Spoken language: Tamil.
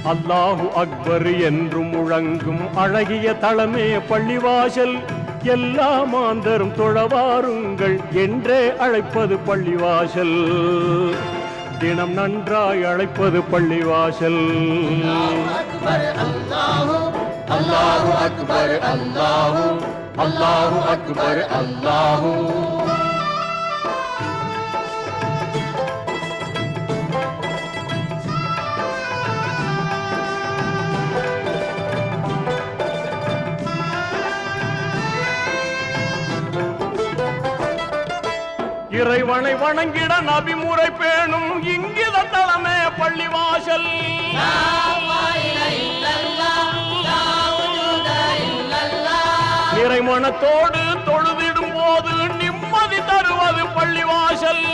அல்லாஹு அக்பர் என்று முழங்கும் அழகிய தளமே பள்ளிவாசல். எல்லா மாந்தரும் தொழவாருங்கள் என்றே அழைப்பது பள்ளிவாசல். தினம் நன்றாய் அழைப்பது பள்ளிவாசல். அல்லாஹு அக்பர் அல்லாஹு அல்லாஹு அக்பர் அல்லாஹு. இறைவனை வணங்கிட நபிமுறை பேணும் இங்கித தளமே பள்ளிவாசல். நிறைமனத்தோடு தொழுதிடும் போது நிம்மதி தருவது பள்ளிவாசல்.